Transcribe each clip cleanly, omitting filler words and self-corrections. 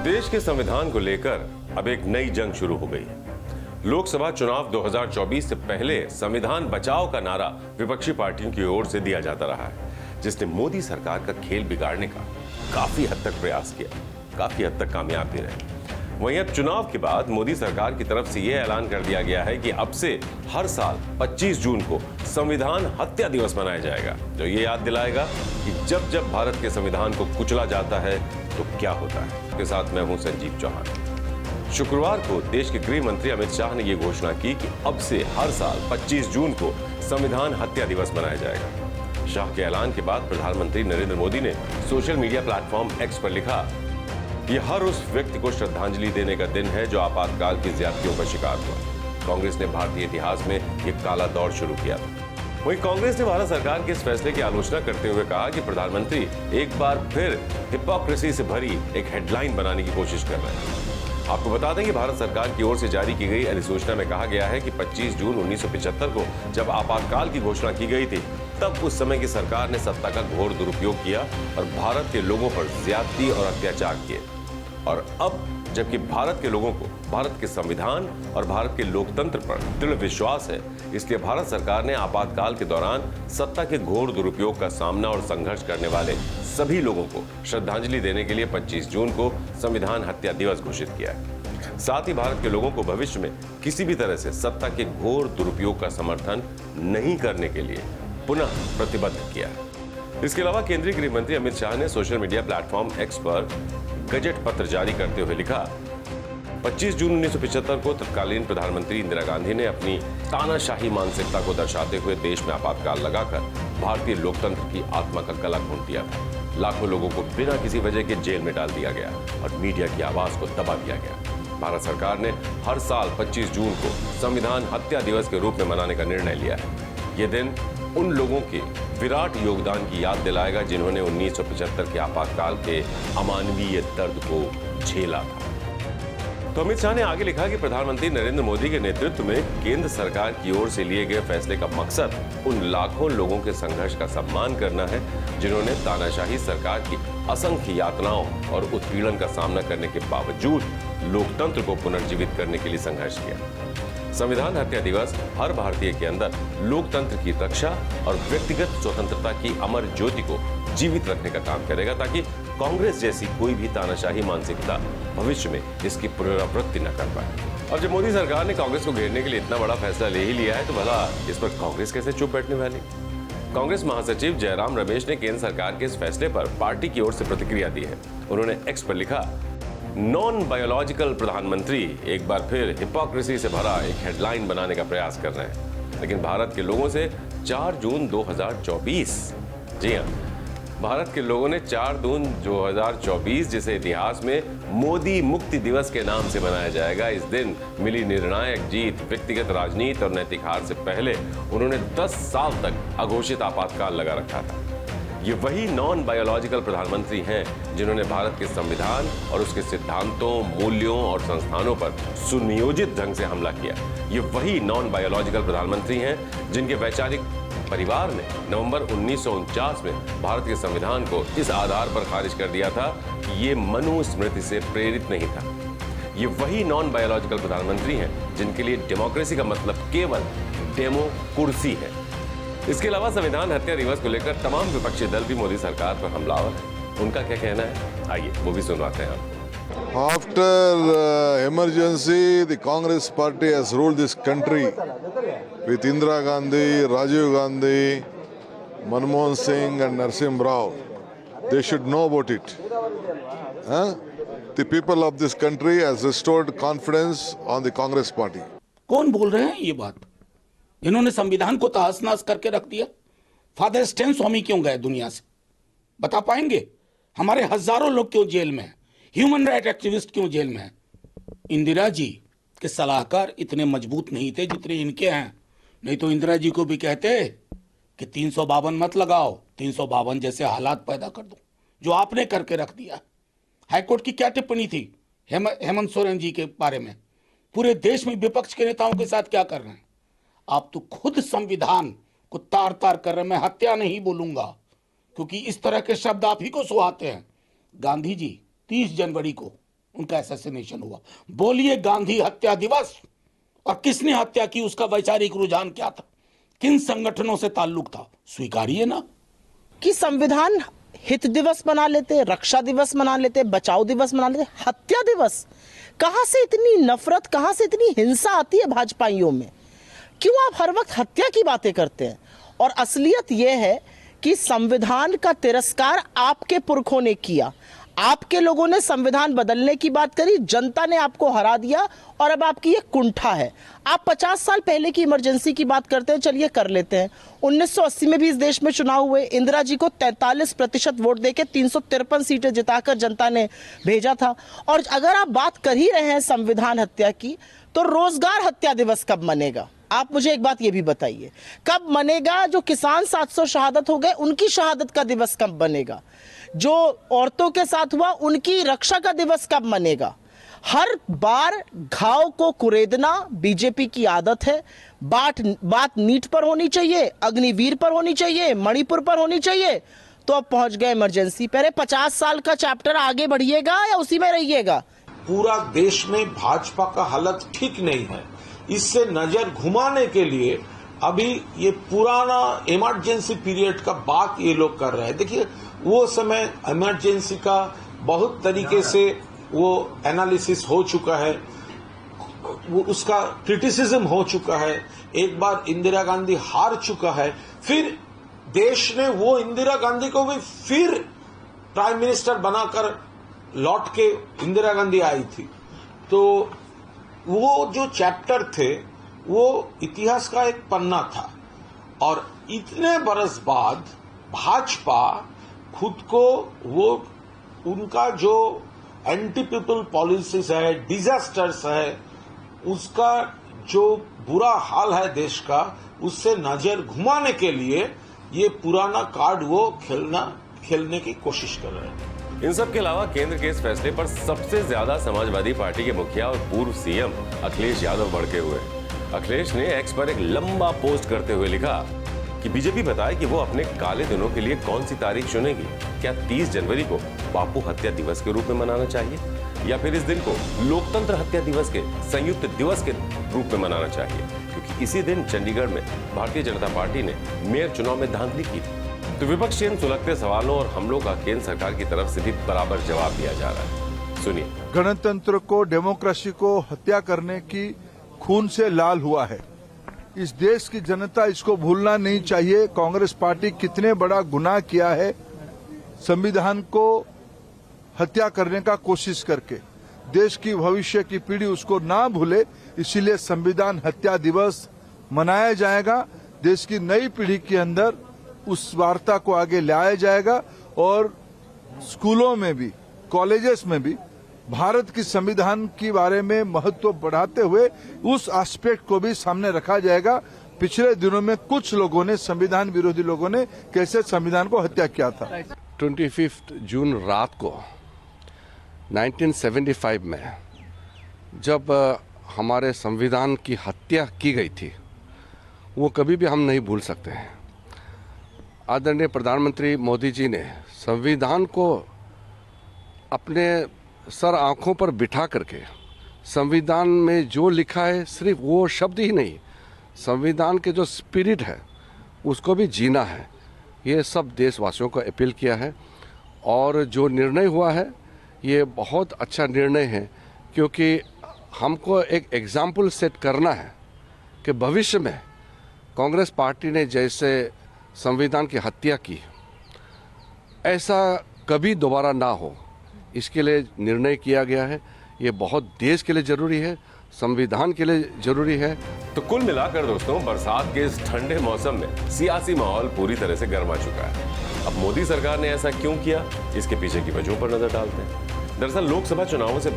देश के संविधान को लेकर अब एक नई जंग शुरू हो गई है। लोकसभा चुनाव 2024 से पहले संविधान बचाओ का नारा विपक्षी पार्टियों की ओर से दिया जाता रहा है, जिसने मोदी सरकार का खेल बिगाड़ने का काफी हद तक प्रयास किया, काफी हद तक कामयाब भी रहे। वहीं अब चुनाव के बाद मोदी सरकार की तरफ से यह ऐलान कर दिया गया है कि अब से हर साल 25 जून को संविधान हत्या दिवस मनाया जाएगा, जो ये याद दिलाएगा कि जब जब भारत के संविधान को कुचला जाता है तो क्या होता है। के साथ मैं हूं संजीव चौहान। शुक्रवार को देश के गृह मंत्री अमित शाह ने यह घोषणा की कि अब से हर साल 25 जून को संविधान हत्या दिवस मनाया जाएगा। शाह के ऐलान के बाद प्रधानमंत्री नरेंद्र मोदी ने सोशल मीडिया प्लेटफॉर्म एक्स पर लिखा, यह हर उस व्यक्ति को श्रद्धांजलि देने का दिन है जो आपातकाल की ज्यादतियों का शिकार हुआ। कांग्रेस ने भारतीय इतिहास में एक काला दौर शुरू किया था। वहीं कांग्रेस ने भारत सरकार के इस फैसले की आलोचना करते हुए कहा कि प्रधानमंत्री एक बार फिर हिपोक्रेसी से भरी एक हेडलाइन बनाने की कोशिश कर रहे हैं। आपको बता दें कि भारत सरकार की ओर से जारी की गई अधिसूचना में कहा गया है कि 25 जून 1975 को जब आपातकाल की घोषणा की गई थी, तब उस समय की सरकार ने सत्ता का घोर दुरुपयोग किया और भारत के लोगों पर ज्यादती और अत्याचार किए। और अब जबकि भारत के लोगों को भारत के संविधान और भारत के लोकतंत्र पर दृढ़ विश्वास है, इसलिए भारत सरकार ने आपातकाल के दौरान सत्ता के घोर दुरुपयोग का सामना और संघर्ष करने वाले सभी लोगों को श्रद्धांजलि देने के लिए 25 जून को संविधान हत्या दिवस घोषित किया है। साथ ही भारत के लोगों को भविष्य में किसी भी तरह से सत्ता के घोर दुरुपयोग का समर्थन नहीं करने के लिए पुनः प्रतिबद्ध किया है। इसके अलावा केंद्रीय गृह मंत्री अमित शाह ने सोशल मीडिया प्लेटफॉर्म एक्स पर गजट पत्र जारी करते हुए लिखा, 25 जून 1975 को तत्कालीन प्रधानमंत्री इंदिरा गांधी ने अपनी तानाशाही मानसिकता को दर्शाते हुए देश में आपातकाल लगाकर भारतीय लोकतंत्र की आत्मा का गला घोंट दिया था। लाखों लोगों को बिना किसी वजह के जेल में डाल दिया गया और मीडिया की आवाज को दबा दिया गया। भारत सरकार ने हर साल 25 जून को संविधान हत्या दिवस के रूप में मनाने का निर्णय लिया है। ये दिन उन लोगों के विराट योगदान की याद दिलाएगा जिन्होंने 1975 के आपातकाल के अमानवीय दर्द को झेला था। तो अमित शाह ने आगे लिखा कि प्रधानमंत्री नरेंद्र मोदी के नेतृत्व में केंद्र सरकार की ओर से लिए गए फैसले का मकसद उन लाखों लोगों के संघर्ष का सम्मान करना है जिन्होंने तानाशाही सरकार की असंख्य यातनाओं और उत्पीड़न का सामना करने के बावजूद लोकतंत्र को पुनर्जीवित करने के लिए संघर्ष किया। संविधान हत्या दिवस हर भारतीय के अंदर लोकतंत्र की रक्षा और व्यक्तिगत स्वतंत्रता की अमर ज्योति को जीवित रखने का काम करेगा, ताकि कांग्रेस जैसी कोई भी तानाशाही मानसिकता भविष्य में इसकी पुनरावृत्ति न कर पाए। और जब मोदी सरकार ने कांग्रेस को घेरने के लिए इतना बड़ा फैसला ले ही लिया है, तो भला इस पर कांग्रेस कैसे चुप बैठने वाली। कांग्रेस महासचिव जयराम रमेश ने केंद्र सरकार के इस फैसले पर पार्टी की ओर से प्रतिक्रिया दी है। उन्होंने एक्स पर लिखा, नॉन बायोलॉजिकल प्रधानमंत्री एक बार फिर हिपोक्रेसी से भरा एक हेडलाइन बनाने का प्रयास कर रहे हैं, लेकिन भारत के लोगों से 4 जून 2024, जी हां, भारत के लोगों ने 4 जून 2024 जिसे इतिहास में मोदी मुक्ति दिवस के नाम से मनाया जाएगा, इस दिन मिली निर्णायक जीत, व्यक्तिगत राजनीति और नैतिक हार से पहले उन्होंने 10 साल तक अघोषित आपातकाल लगा रखा था। ये वही नॉन बायोलॉजिकल प्रधानमंत्री हैं जिन्होंने भारत के संविधान और उसके सिद्धांतों, मूल्यों और संस्थानों पर सुनियोजित ढंग से हमला किया। ये वही नॉन बायोलॉजिकल प्रधानमंत्री हैं जिनके वैचारिक परिवार ने नवंबर 1949 में भारत के संविधान को इस आधार पर खारिज कर दिया था कि ये मनुस्मृति से प्रेरित नहीं था। ये वही नॉन बायोलॉजिकल प्रधानमंत्री हैं जिनके लिए डेमोक्रेसी का मतलब केवल डेमो कुर्सी है। इसके अलावा संविधान हत्या दिवस को लेकर तमाम विपक्षी दल भी मोदी सरकार पर हमलावर हैं। उनका क्या कहना है, आइए वो भी सुनवाते हैं आपको। After emergency, the Congress party has ruled this country with Indira Gandhi, Rajiv Gandhi, Manmohan Singh and Narasimha Rao. They should know about it. The people of this country has restored confidence on the Congress party. कौन बोल रहे हैं ये बात? इन्होंने संविधान को तहस नहस करके रख दिया। फादर स्टेन स्वामी क्यों गए दुनिया से, बता पाएंगे? हमारे हजारों लोग क्यों जेल में हैं? ह्यूमन राइट एक्टिविस्ट क्यों जेल में हैं? इंदिरा जी के सलाहकार इतने मजबूत नहीं थे जितने इनके हैं, नहीं तो इंदिरा जी को भी कहते कि 352 मत लगाओ, 352 जैसे हालात पैदा कर दो, जो आपने करके रख दिया। हाईकोर्ट की क्या टिप्पणी थी हेमंत सोरेन जी के बारे में? पूरे देश में विपक्ष के नेताओं के साथ क्या कर रहे हैं? आप तो खुद संविधान को तार तार कर रहे हैं। मैं हत्या नहीं बोलूंगा क्योंकि इस तरह के शब्द आप ही को सुहाते हैं। गांधी जी 30 जनवरी को उनका असैसिनेशन हुआ। बोलिए गांधी हत्या दिवस और किसने हत्या की, उसका वैचारिक रुझान क्या था, किन संगठनों से ताल्लुक था, स्वीकारिए ना। कि संविधान हित दिवस मना लेते, रक्षा दिवस मना लेते, बचाओ दिवस मना लेते, हत्या दिवस। कहां से इतनी नफरत, कहां से इतनी हिंसा आती है भाजपाइयों में? क्यों आप हर वक्त हत्या की बातें करते हैं? और असलियत यह है कि संविधान का तिरस्कार आपके पुरखों ने किया। आपके लोगों ने संविधान बदलने की बात करी, जनता ने आपको हरा दिया और अब आपकी ये कुंठा है। आप 50 साल पहले की इमरजेंसी की बात करते हैं, चलिए कर लेते हैं। 1980 में भी इस देश में चुनाव हुए, इंदिरा जी को 43% वोट देके 353 सीटें जिताकर जनता ने भेजा था। और अगर आप बात कर ही रहे हैं संविधान हत्या की, तो रोजगार हत्या दिवस कब मनेगा? आप मुझे एक बात ये भी बताइए, कब मनेगा? जो किसान 700 शहादत हो गए, उनकी शहादत का दिवस कब बनेगा? जो औरतों के साथ हुआ, उनकी रक्षा का दिवस कब मनेगा? हर बार घाव को कुरेदना बीजेपी की आदत है। बात नीट पर होनी चाहिए, अग्निवीर पर होनी चाहिए, मणिपुर पर होनी चाहिए, तो अब पहुंच गए इमरजेंसी। पहले 50 साल का चैप्टर आगे बढ़िएगा या उसी में रहिएगा? पूरा देश में भाजपा का हालत ठीक नहीं है। इससे नजर घुमाने के लिए अभी ये पुराना इमरजेंसी पीरियड का बात ये लोग कर रहे हैं। देखिए, वो समय इमरजेंसी का बहुत तरीके से वो एनालिसिस हो चुका है, वो उसका क्रिटिसिज्म हो चुका है। एक बार इंदिरा गांधी हार चुका है, फिर देश ने वो इंदिरा गांधी को भी फिर प्राइम मिनिस्टर बनाकर लौट के इंदिरा गांधी आई थी। तो वो जो चैप्टर थे वो इतिहास का एक पन्ना था, और इतने बरस बाद भाजपा खुद को वो उनका जो एंटी पीपल पॉलिसीज है, डिजास्टर्स है, उसका जो बुरा हाल है देश का, उससे नजर घुमाने के लिए ये पुराना कार्ड वो खेलने की कोशिश कर रहे हैं। इन सब के अलावा केंद्र के इस फैसले पर सबसे ज्यादा समाजवादी पार्टी के मुखिया और पूर्व सीएम अखिलेश यादव भड़के हुए। अखिलेश ने एक्स पर एक लंबा पोस्ट करते हुए लिखा कि बीजेपी बताए कि वो अपने काले दिनों के लिए कौन सी तारीख चुनेगी। क्या 30 जनवरी को बापू हत्या दिवस के रूप में मनाना चाहिए, या फिर इस दिन को लोकतंत्र हत्या दिवस के संयुक्त दिवस के रूप में मनाना चाहिए? क्योंकि इसी दिन चंडीगढ़ में भारतीय जनता पार्टी ने मेयर चुनाव में धांधली की थी। तो विपक्ष के इन सुलगते सवालों और हमलों का केंद्र सरकार की तरफ से भी बराबर जवाब दिया जा रहा है। सुनिए। गणतंत्र को, डेमोक्रेसी को हत्या करने की खून से लाल हुआ है। इस देश की जनता इसको भूलना नहीं चाहिए। कांग्रेस पार्टी कितने बड़ा गुनाह किया है संविधान को हत्या करने का कोशिश करके। देश की भविष्य की पीढ़ी उसको ना भूले, इसीलिए संविधान हत्या दिवस मनाया जाएगा। देश की नई पीढ़ी के अंदर उस वार्ता को आगे लाया जाएगा और स्कूलों में भी, कॉलेजेस में भी भारत की संविधान के बारे में महत्व बढ़ाते हुए उस एस्पेक्ट को भी सामने रखा जाएगा। पिछले दिनों में कुछ लोगों ने, संविधान विरोधी लोगों ने, कैसे संविधान को हत्या किया था। 25 जून रात को 1975 में जब हमारे संविधान की हत्या की गई थी, वो कभी भी हम नहीं भूल सकते हैं। आदरणीय प्रधानमंत्री मोदी जी ने संविधान को अपने सर आंखों पर बिठा करके संविधान में जो लिखा है सिर्फ वो शब्द ही नहीं, संविधान के जो स्पिरिट है उसको भी जीना है। ये सब देशवासियों को अपील किया है और जो निर्णय हुआ है ये बहुत अच्छा निर्णय है, क्योंकि हमको एक एग्जाम्पल सेट करना है कि भविष्य में कांग्रेस पार्टी ने जैसे संविधान की हत्या की, ऐसा कभी दोबारा ना हो, इसके लिए निर्णय किया गया है। ये बहुत देश के लिए जरूरी है, संविधान के लिए जरूरी है। तो कुल मिलाकर दोस्तों, बरसात के इस ठंडे मौसम में सियासी माहौल पूरी तरह से गर्मा चुका है। अब मोदी सरकार ने ऐसा क्यों किया, इसके पीछे की वजहों पर नजर डालते हैं। दरअसल लोकसभा चुनावों से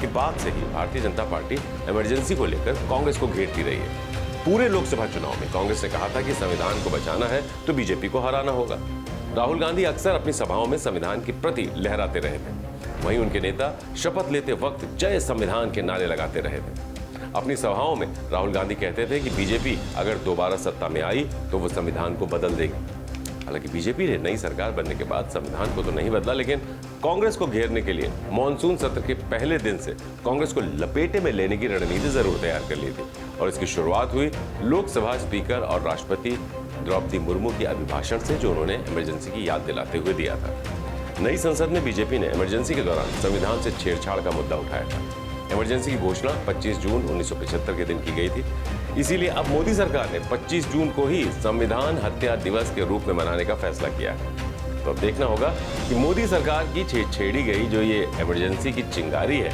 के बाद से ही भारतीय जनता पार्टी इमरजेंसी को लेकर कांग्रेस को घेरती रही है। पूरे लोकसभा चुनाव में कांग्रेस ने कहा था कि संविधान को बचाना है तो बीजेपी को हराना होगा। राहुल गांधी अक्सर अपनी सभाओं में संविधान के प्रति लहराते रहे थे। वहीं उनके नेता शपथ लेते वक्त जय संविधान के नारे लगाते रहे थे। अपनी सभाओं में राहुल गांधी कहते थे कि बीजेपी अगर दोबारा सत्ता में आई तो वो संविधान को बदल देगी। हालांकि बीजेपी ने नई सरकार बनने के बाद संविधान को तो नहीं बदला, लेकिन कांग्रेस को घेरने के लिए मॉनसून सत्र के पहले दिन से कांग्रेस को लपेटे में लेने की रणनीति जरूर तैयार कर ली थी और इसकी शुरुआत हुई लोकसभा स्पीकर और राष्ट्रपति द्रौपदी मुर्मू के अभिभाषण से, जो उन्होंने इमरजेंसी की याद दिलाते हुए दिया था। नई संसद में बीजेपी ने इमरजेंसी के दौरान संविधान से छेड़छाड़ का मुद्दा उठाया था। इमरजेंसी की घोषणा 25 जून 1975 के दिन की गई थी। इसीलिए अब मोदी सरकार ने 25 जून को ही संविधान हत्या दिवस के रूप में मनाने का फैसला किया है। तो अब देखना होगा कि मोदी सरकार की छेड़ी गई जो ये इमरजेंसी की चिंगारी है,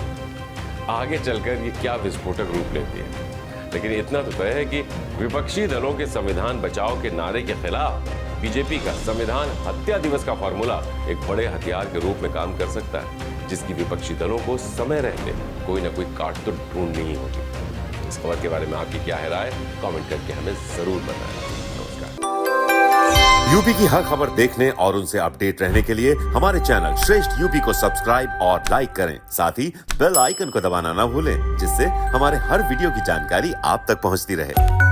आगे चलकर ये क्या विस्फोटक रूप लेती है। लेकिन इतना तो तय है कि विपक्षी दलों के संविधान बचाओ के नारे के खिलाफ बीजेपी का संविधान हत्या दिवस का फॉर्मूला एक बड़े हथियार के रूप में काम कर सकता है, जिसकी विपक्षी दलों को समय रहते कोई ना कोई काट तो ढूंढनी ही होगी। इस खबर के बारे में आपकी क्या है राय, कमेंट करके हमें जरूर बताएं। नमस्कार। यूपी की हर खबर देखने और उनसे अपडेट रहने के लिए हमारे चैनल श्रेष्ठ यूपी को सब्सक्राइब और लाइक करें। साथ ही बेल आइकन को दबाना ना भूलें, जिससे हमारे हर वीडियो की जानकारी आप तक पहुंचती रहे।